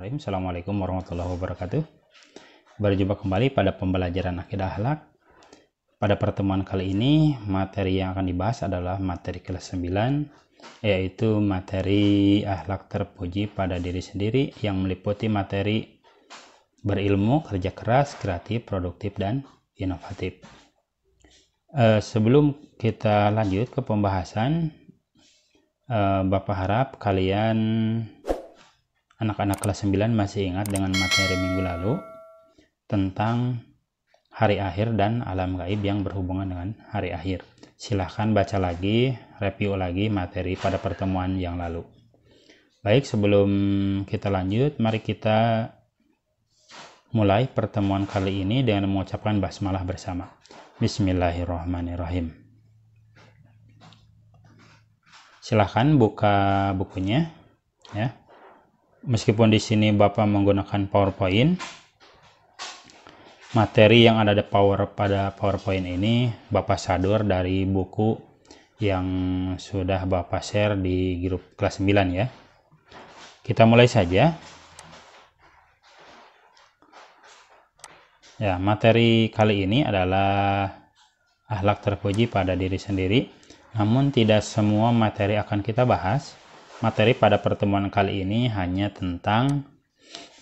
Bismillahirrahmanirrahim. Assalamualaikum warahmatullahi wabarakatuh. Berjumpa kembali pada pembelajaran akidah akhlak. Pada pertemuan kali ini, materi yang akan dibahas adalah materi kelas 9, yaitu materi akhlak terpuji pada diri sendiri yang meliputi materi berilmu, kerja keras, kreatif, produktif, dan inovatif. Sebelum kita lanjut ke pembahasan, Bapak harap kalian anak-anak kelas 9 masih ingat dengan materi minggu lalu tentang hari akhir dan alam gaib yang berhubungan dengan hari akhir. Silahkan baca lagi, review lagi materi pada pertemuan yang lalu. Baik, sebelum kita lanjut, mari kita mulai pertemuan kali ini dengan mengucapkan basmalah bersama. Bismillahirrahmanirrahim. Silahkan buka bukunya, ya. Meskipun di sini Bapak menggunakan PowerPoint, materi yang ada pada PowerPoint ini Bapak sadur dari buku yang sudah Bapak share di grup kelas 9 ya. Kita mulai saja. Ya, materi kali ini adalah akhlak terpuji pada diri sendiri. Namun tidak semua materi akan kita bahas. Materi pada pertemuan kali ini hanya tentang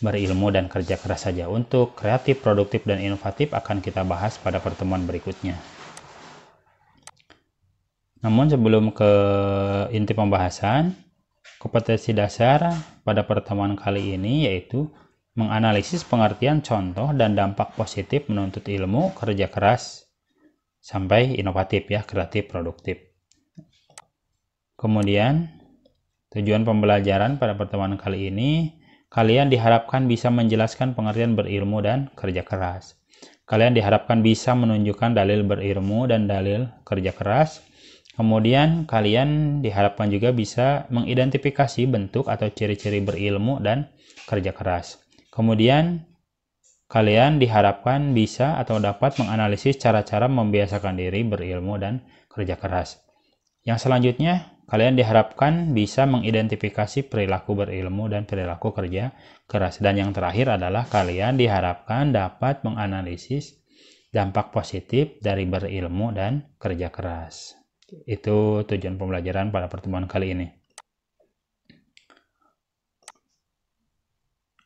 berilmu dan kerja keras saja. Untuk kreatif, produktif, dan inovatif akan kita bahas pada pertemuan berikutnya. Namun sebelum ke inti pembahasan, kompetensi dasar pada pertemuan kali ini yaitu menganalisis pengertian contoh dan dampak positif menuntut ilmu, kerja keras, sampai inovatif ya, kreatif, produktif. Kemudian tujuan pembelajaran pada pertemuan kali ini, kalian diharapkan bisa menjelaskan pengertian berilmu dan kerja keras. Kalian diharapkan bisa menunjukkan dalil berilmu dan dalil kerja keras. Kemudian kalian diharapkan juga bisa mengidentifikasi bentuk atau ciri-ciri berilmu dan kerja keras. Kemudian kalian diharapkan bisa atau dapat menganalisis cara-cara membiasakan diri berilmu dan kerja keras. Yang selanjutnya, kalian diharapkan bisa mengidentifikasi perilaku berilmu dan perilaku kerja keras. Dan yang terakhir adalah kalian diharapkan dapat menganalisis dampak positif dari berilmu dan kerja keras. Itu tujuan pembelajaran pada pertemuan kali ini.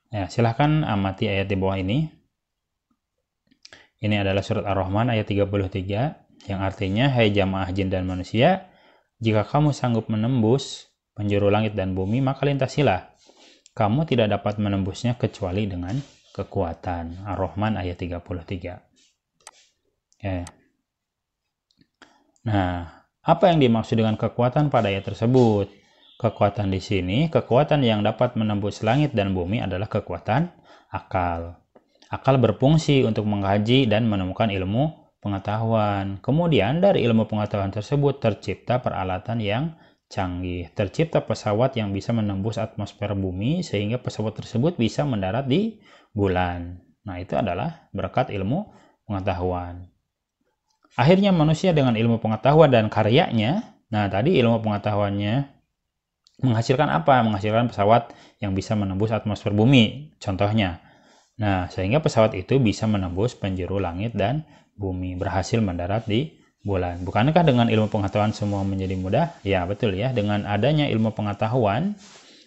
Ya, silahkan amati ayat di bawah ini. Ini adalah surat Ar-Rahman ayat 33 yang artinya, hai jamaah jin dan manusia, jika kamu sanggup menembus penjuru langit dan bumi, maka lintasilah. Kamu tidak dapat menembusnya kecuali dengan kekuatan. Ar-Rahman ayat 33. Ya. Nah, apa yang dimaksud dengan kekuatan pada ayat tersebut? Kekuatan di sini, kekuatan yang dapat menembus langit dan bumi adalah kekuatan akal. Akal berfungsi untuk mengkaji dan menemukan ilmu pengetahuan. Kemudian dari ilmu pengetahuan tersebut tercipta peralatan yang canggih. Tercipta pesawat yang bisa menembus atmosfer bumi sehingga pesawat tersebut bisa mendarat di bulan. Nah, itu adalah berkat ilmu pengetahuan. Akhirnya manusia dengan ilmu pengetahuan dan karyanya, nah tadi ilmu pengetahuannya menghasilkan apa? Menghasilkan pesawat yang bisa menembus atmosfer bumi, contohnya. Nah, sehingga pesawat itu bisa menembus penjuru langit dan bumi, berhasil mendarat di bulan. Bukankah dengan ilmu pengetahuan semua menjadi mudah? Ya, betul ya. Dengan adanya ilmu pengetahuan,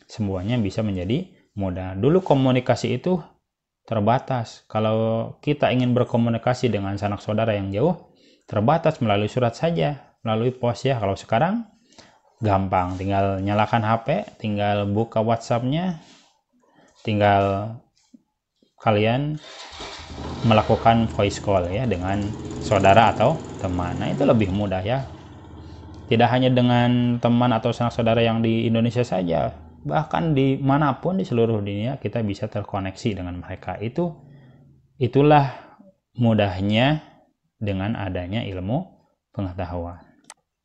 semuanya bisa menjadi mudah. Dulu komunikasi itu terbatas. Kalau kita ingin berkomunikasi dengan sanak saudara yang jauh, terbatas melalui surat saja, melalui pos ya. Kalau sekarang, gampang. Tinggal nyalakan HP, tinggal buka WhatsApp-nya, tinggal kalian melakukan voice call ya dengan saudara atau teman. Nah, itu lebih mudah ya. Tidak hanya dengan teman atau sanak saudara yang di Indonesia saja, bahkan di manapun di seluruh dunia kita bisa terkoneksi dengan mereka. Itulah mudahnya dengan adanya ilmu pengetahuan.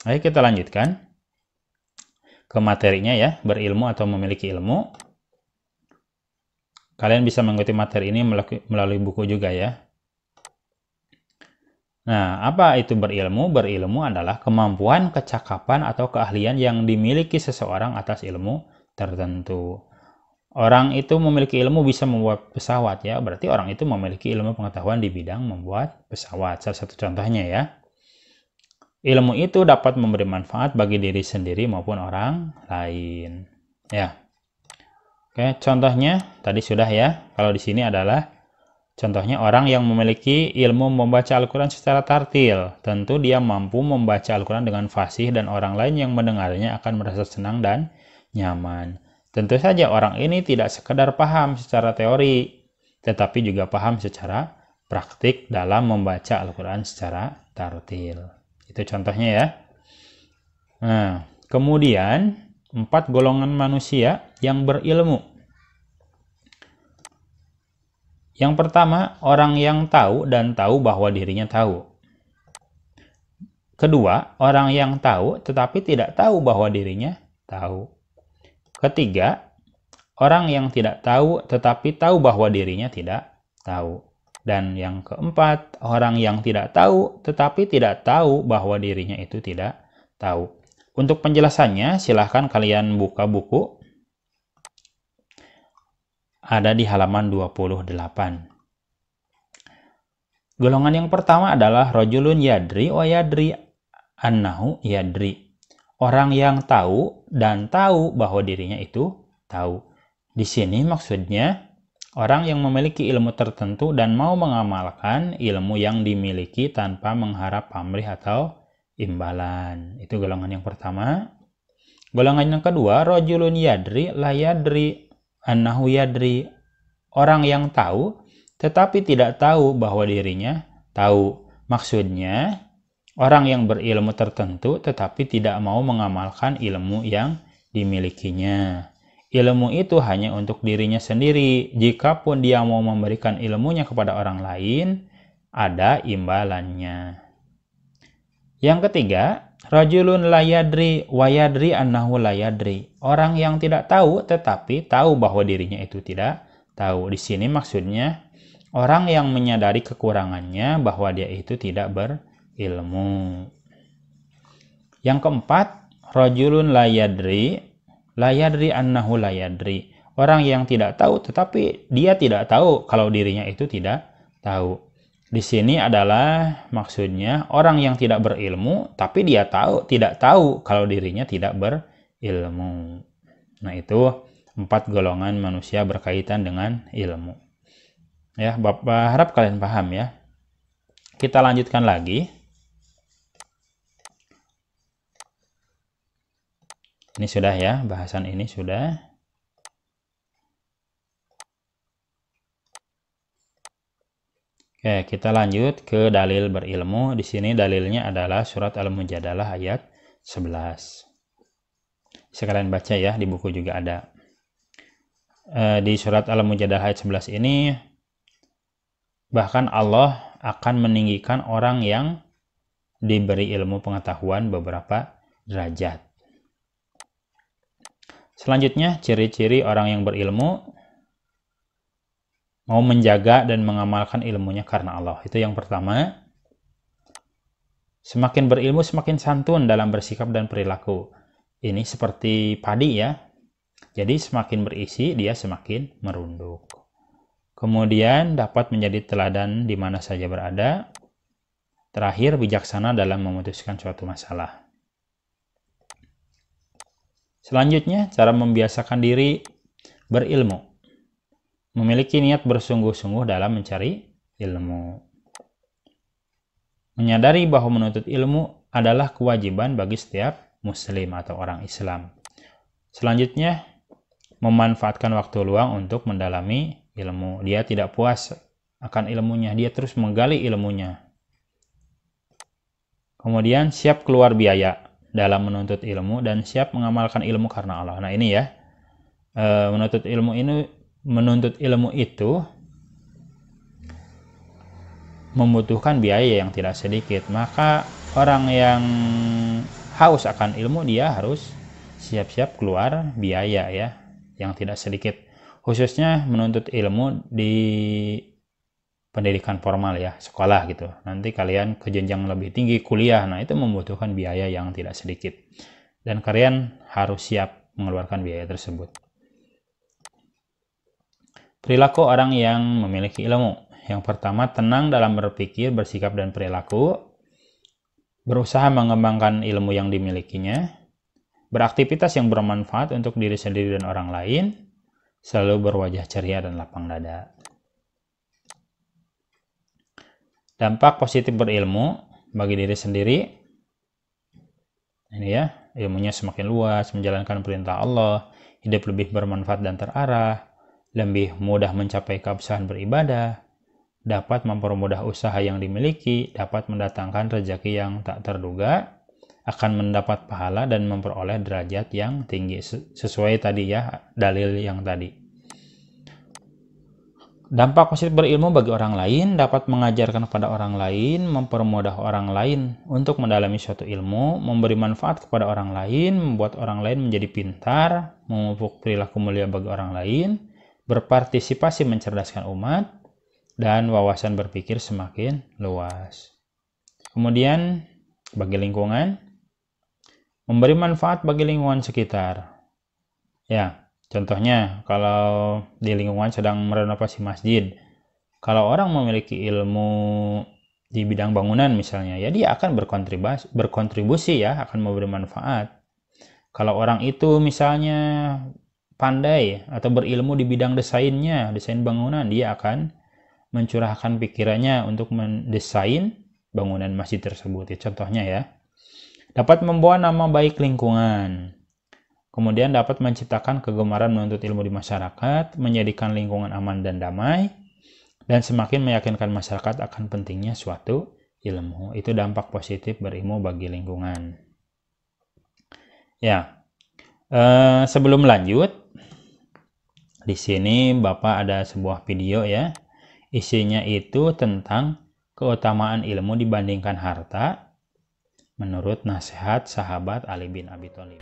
Ayo kita lanjutkan ke materinya ya, berilmu atau memiliki ilmu. Kalian bisa mengikuti materi ini melalui buku juga ya. Nah, apa itu berilmu? Berilmu adalah kemampuan, kecakapan, atau keahlian yang dimiliki seseorang atas ilmu tertentu. Orang itu memiliki ilmu bisa membuat pesawat ya, berarti orang itu memiliki ilmu pengetahuan di bidang membuat pesawat. Salah satu contohnya ya. Ilmu itu dapat memberi manfaat bagi diri sendiri maupun orang lain. Ya. Oke, contohnya tadi sudah ya. Kalau di sini adalah contohnya orang yang memiliki ilmu membaca Al-Quran secara tartil. Tentu dia mampu membaca Al-Quran dengan fasih dan orang lain yang mendengarnya akan merasa senang dan nyaman. Tentu saja orang ini tidak sekedar paham secara teori, tetapi juga paham secara praktik dalam membaca Al-Quran secara tartil. Itu contohnya ya. Nah, kemudian 4 golongan manusia yang berilmu. Yang pertama, orang yang tahu dan tahu bahwa dirinya tahu. Kedua, orang yang tahu tetapi tidak tahu bahwa dirinya tahu. Ketiga, orang yang tidak tahu tetapi tahu bahwa dirinya tidak tahu. Dan yang keempat, orang yang tidak tahu tetapi tidak tahu bahwa dirinya itu tidak tahu. Untuk penjelasannya, silahkan kalian buka buku. Ada di halaman 28. Golongan yang pertama adalah rajulun yadri wa yadri annahu yadri. Orang yang tahu dan tahu bahwa dirinya itu tahu. Di sini maksudnya orang yang memiliki ilmu tertentu dan mau mengamalkan ilmu yang dimiliki tanpa mengharap pamrih atau imbalan. Itu golongan yang pertama. Golongan yang kedua, rajulun yadri la yadri annahu yadri. Orang yang tahu tetapi tidak tahu bahwa dirinya tahu. Maksudnya orang yang berilmu tertentu tetapi tidak mau mengamalkan ilmu yang dimilikinya. Ilmu itu hanya untuk dirinya sendiri. Jikapun dia mau memberikan ilmunya kepada orang lain, ada imbalannya. Yang ketiga, rajulun la yadri wa yadri annahu la yadri. Orang yang tidak tahu tetapi tahu bahwa dirinya itu tidak tahu. Di sini maksudnya orang yang menyadari kekurangannya bahwa dia itu tidak berilmu. Yang keempat, rajulun la yadri annahu la yadri. Orang yang tidak tahu tetapi dia tidak tahu kalau dirinya itu tidak tahu. Di sini adalah maksudnya orang yang tidak berilmu tapi dia tidak tahu kalau dirinya tidak berilmu. Nah, itu 4 golongan manusia berkaitan dengan ilmu. Ya, Bapak harap kalian paham ya. Kita lanjutkan lagi. Ini sudah ya, bahasan ini sudah. Oke, kita lanjut ke dalil berilmu. Di sini dalilnya adalah surat Al-Mujadalah ayat 11. Sekalian baca ya, di buku juga ada. Di surat Al-Mujadalah ayat 11 ini, bahkan Allah akan meninggikan orang yang diberi ilmu pengetahuan beberapa derajat. Selanjutnya, ciri-ciri orang yang berilmu mau menjaga dan mengamalkan ilmunya karena Allah. Itu yang pertama. Semakin berilmu, semakin santun dalam bersikap dan perilaku. Ini seperti padi ya. Jadi semakin berisi, dia semakin merunduk. Kemudian dapat menjadi teladan di mana saja berada. Terakhir, bijaksana dalam memutuskan suatu masalah. Selanjutnya, cara membiasakan diri berilmu. Memiliki niat bersungguh-sungguh dalam mencari ilmu. Menyadari bahwa menuntut ilmu adalah kewajiban bagi setiap muslim atau orang Islam. Selanjutnya, memanfaatkan waktu luang untuk mendalami ilmu. Dia tidak puas akan ilmunya, dia terus menggali ilmunya. Kemudian siap keluar biaya dalam menuntut ilmu dan siap mengamalkan ilmu karena Allah. Nah ini ya, menuntut ilmu itu membutuhkan biaya yang tidak sedikit. Maka orang yang haus akan ilmu, dia harus siap-siap keluar biaya ya, yang tidak sedikit. Khususnya menuntut ilmu di pendidikan formal ya, sekolah gitu. Nanti kalian ke jenjang lebih tinggi, kuliah, nah itu membutuhkan biaya yang tidak sedikit. Dan kalian harus siap mengeluarkan biaya tersebut. Perilaku orang yang memiliki ilmu. Yang pertama, tenang dalam berpikir, bersikap, dan perilaku. Berusaha mengembangkan ilmu yang dimilikinya. Beraktivitas yang bermanfaat untuk diri sendiri dan orang lain. Selalu berwajah ceria dan lapang dada. Dampak positif berilmu bagi diri sendiri. Ini ya, ilmunya semakin luas, menjalankan perintah Allah, hidup lebih bermanfaat dan terarah, lebih mudah mencapai keabsahan beribadah, dapat mempermudah usaha yang dimiliki, dapat mendatangkan rezeki yang tak terduga, akan mendapat pahala dan memperoleh derajat yang tinggi. Sesuai tadi ya, dalil yang tadi. Dampak positif berilmu bagi orang lain, dapat mengajarkan kepada orang lain, mempermudah orang lain untuk mendalami suatu ilmu, memberi manfaat kepada orang lain, membuat orang lain menjadi pintar, memupuk perilaku mulia bagi orang lain, berpartisipasi mencerdaskan umat, dan wawasan berpikir semakin luas. Kemudian, bagi lingkungan, memberi manfaat bagi lingkungan sekitar. Ya, contohnya, kalau di lingkungan sedang merenovasi masjid, kalau orang memiliki ilmu di bidang bangunan misalnya, ya dia akan berkontribusi ya, akan memberi manfaat. Kalau orang itu misalnya pandai atau berilmu di bidang desainnya, desain bangunan, dia akan mencurahkan pikirannya untuk mendesain bangunan masjid tersebut. Ya, contohnya ya. Dapat membawa nama baik lingkungan. Kemudian dapat menciptakan kegemaran menuntut ilmu di masyarakat, menjadikan lingkungan aman dan damai, dan semakin meyakinkan masyarakat akan pentingnya suatu ilmu. Itu dampak positif berilmu bagi lingkungan. Ya, sebelum lanjut, di sini Bapak ada sebuah video ya. Isinya itu tentang keutamaan ilmu dibandingkan harta, menurut nasihat sahabat Ali bin Abi Thalib.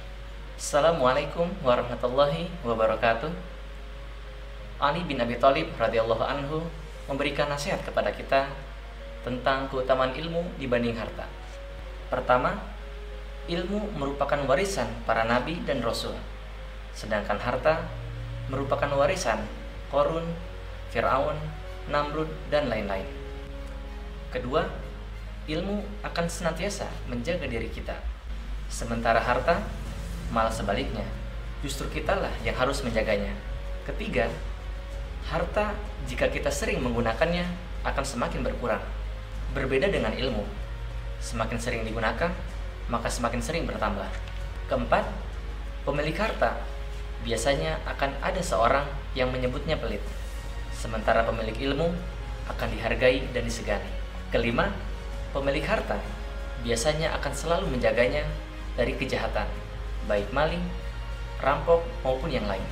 Assalamualaikum warahmatullahi wabarakatuh. Ali bin Abi Thalib radhiyallahu anhu memberikan nasihat kepada kita tentang keutamaan ilmu dibanding harta. Pertama, ilmu merupakan warisan para nabi dan rasul, sedangkan harta merupakan warisan Qarun, Fir'aun, Namrud, dan lain-lain. Kedua, ilmu akan senantiasa menjaga diri kita, sementara harta malah sebaliknya, justru kitalah yang harus menjaganya. Ketiga, harta jika kita sering menggunakannya akan semakin berkurang. Berbeda dengan ilmu, semakin sering digunakan, maka semakin sering bertambah. Keempat, pemilik harta biasanya akan ada seorang yang menyebutnya pelit, sementara pemilik ilmu akan dihargai dan disegani. Kelima, pemilik harta biasanya akan selalu menjaganya dari kejahatan, baik maling, rampok, maupun yang lain.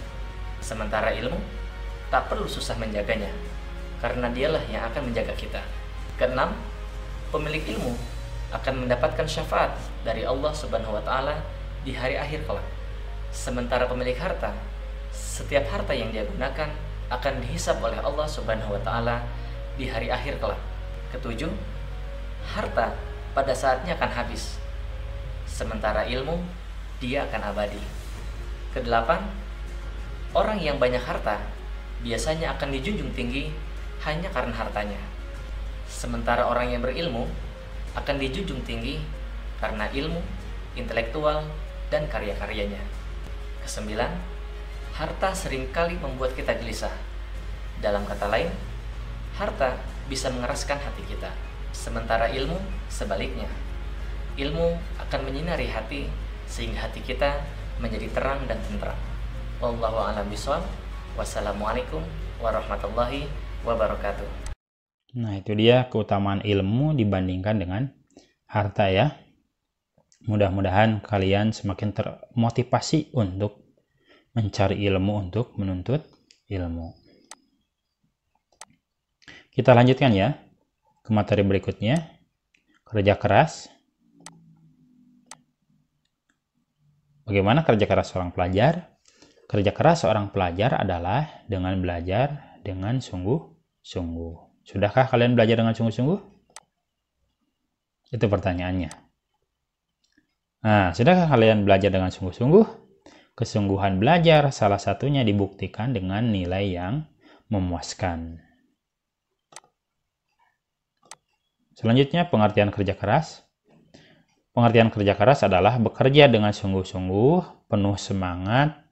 Sementara ilmu tak perlu susah menjaganya, karena dialah yang akan menjaga kita. Keenam, pemilik ilmu akan mendapatkan syafaat dari Allah Subhanahu wa Ta'ala di hari akhir kelak. Sementara pemilik harta, setiap harta yang dia gunakan akan dihisab oleh Allah Subhanahu wa Ta'ala di hari akhir kelak. Ketujuh, harta pada saatnya akan habis, sementara ilmu dia akan abadi. Kedelapan, orang yang banyak harta biasanya akan dijunjung tinggi hanya karena hartanya, sementara orang yang berilmu akan dijunjung tinggi karena ilmu, intelektual, dan karya-karyanya. Kesembilan, harta seringkali membuat kita gelisah. Dalam kata lain, harta bisa mengeraskan hati kita, sementara ilmu sebaliknya. Ilmu akan menyinari hati sehingga hati kita menjadi terang dan tentram. Wallahu a'lam bishawab. Wassalamualaikum warahmatullahi wabarakatuh. Nah, itu dia keutamaan ilmu dibandingkan dengan harta ya. Mudah-mudahan kalian semakin termotivasi untuk mencari ilmu, untuk menuntut ilmu. Kita lanjutkan ya ke materi berikutnya. Kerja keras. Bagaimana kerja keras seorang pelajar? Kerja keras seorang pelajar adalah dengan belajar dengan sungguh-sungguh. Sudahkah kalian belajar dengan sungguh-sungguh? Itu pertanyaannya. Nah, sudahkah kalian belajar dengan sungguh-sungguh? Kesungguhan belajar salah satunya dibuktikan dengan nilai yang memuaskan. Selanjutnya, pengertian kerja keras. Pengertian kerja keras adalah bekerja dengan sungguh-sungguh, penuh semangat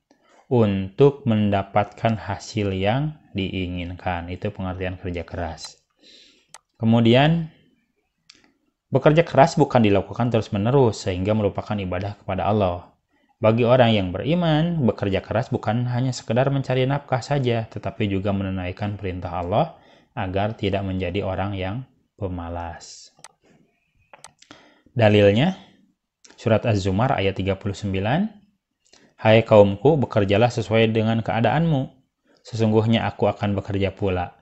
untuk mendapatkan hasil yang diinginkan. Itu pengertian kerja keras. Kemudian, bekerja keras bukan dilakukan terus-menerus sehingga merupakan ibadah kepada Allah. Bagi orang yang beriman, bekerja keras bukan hanya sekedar mencari nafkah saja, tetapi juga menunaikan perintah Allah agar tidak menjadi orang yang pemalas. Dalilnya, surat Az-Zumar ayat 39, "Hai kaumku, bekerjalah sesuai dengan keadaanmu. Sesungguhnya aku akan bekerja pula.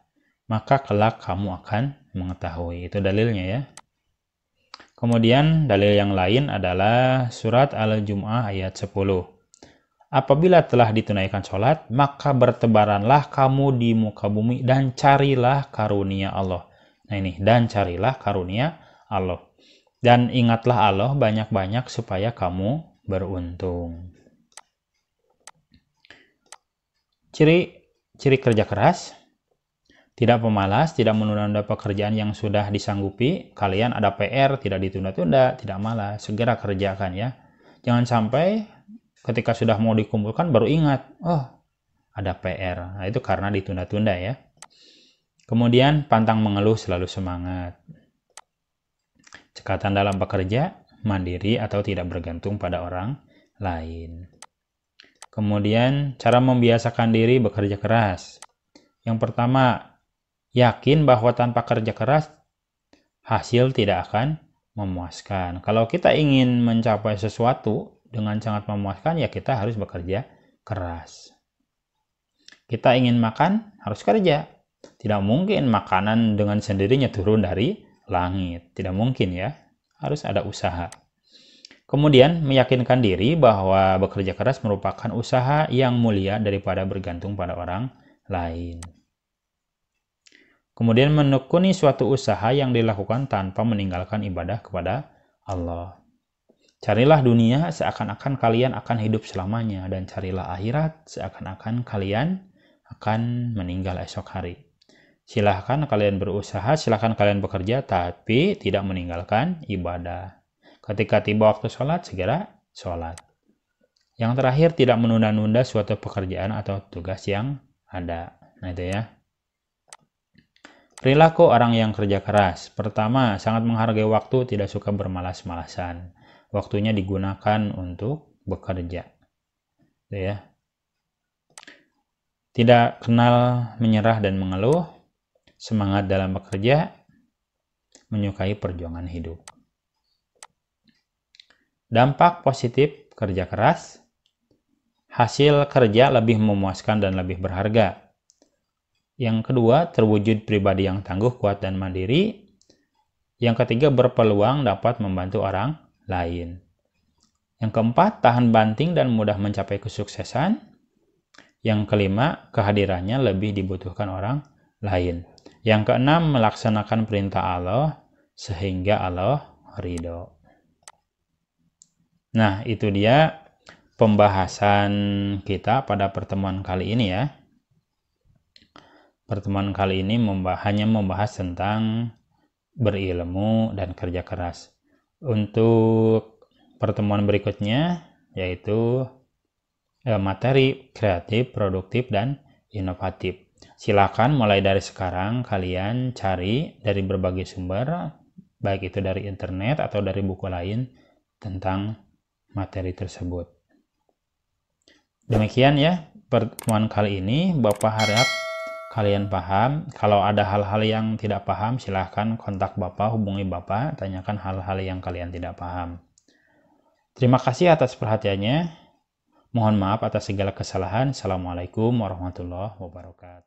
Maka kelak kamu akan mengetahui." Itu dalilnya ya. Kemudian dalil yang lain adalah surat Al-Jum'ah ayat 10. "Apabila telah ditunaikan sholat, maka bertebaranlah kamu di muka bumi dan carilah karunia Allah." Nah ini, dan carilah karunia Allah. Dan ingatlah Allah banyak-banyak supaya kamu beruntung. Ciri kerja keras: tidak pemalas, tidak menunda-nunda pekerjaan yang sudah disanggupi. Kalian ada PR, tidak ditunda-tunda, tidak malas, segera kerjakan ya. Jangan sampai ketika sudah mau dikumpulkan baru ingat, oh ada PR. Nah itu karena ditunda-tunda ya. Kemudian pantang mengeluh, selalu semangat. Cekatan dalam bekerja, mandiri atau tidak bergantung pada orang lain. Kemudian cara membiasakan diri bekerja keras. Yang pertama, yakin bahwa tanpa kerja keras, hasil tidak akan memuaskan. Kalau kita ingin mencapai sesuatu dengan sangat memuaskan, ya kita harus bekerja keras. Kita ingin makan, harus kerja. Tidak mungkin makanan dengan sendirinya turun dari langit. Tidak mungkin ya. Harus ada usaha. Kemudian meyakinkan diri bahwa bekerja keras merupakan usaha yang mulia daripada bergantung pada orang lain. Kemudian menekuni suatu usaha yang dilakukan tanpa meninggalkan ibadah kepada Allah. Carilah dunia seakan-akan kalian akan hidup selamanya, dan carilah akhirat seakan-akan kalian akan meninggal esok hari. Silahkan kalian berusaha, silahkan kalian bekerja, tapi tidak meninggalkan ibadah. Ketika tiba waktu sholat, segera sholat. Yang terakhir, tidak menunda-nunda suatu pekerjaan atau tugas yang ada. Nah itu ya. Perilaku orang yang kerja keras. Pertama, sangat menghargai waktu, tidak suka bermalas-malasan. Waktunya digunakan untuk bekerja. Itu ya. Tidak kenal menyerah dan mengeluh. Semangat dalam bekerja, menyukai perjuangan hidup. Dampak positif kerja keras: hasil kerja lebih memuaskan dan lebih berharga. Yang kedua, terwujud pribadi yang tangguh, kuat, dan mandiri. Yang ketiga, berpeluang dapat membantu orang lain. Yang keempat, tahan banting dan mudah mencapai kesuksesan. Yang kelima, kehadirannya lebih dibutuhkan orang lain. Yang keenam, melaksanakan perintah Allah sehingga Allah ridho. Nah, itu dia pembahasan kita pada pertemuan kali ini ya. Pertemuan kali ini hanya membahas tentang berilmu dan kerja keras. Untuk pertemuan berikutnya yaitu materi kreatif, produktif, dan inovatif. Silakan mulai dari sekarang kalian cari dari berbagai sumber, baik itu dari internet atau dari buku lain tentang materi tersebut. Demikian ya pertemuan kali ini. Bapak harap kalian paham. Kalau ada hal-hal yang tidak paham, silahkan kontak Bapak, hubungi Bapak, tanyakan hal-hal yang kalian tidak paham. Terima kasih atas perhatiannya. Mohon maaf atas segala kesalahan. Assalamualaikum warahmatullahi wabarakatuh.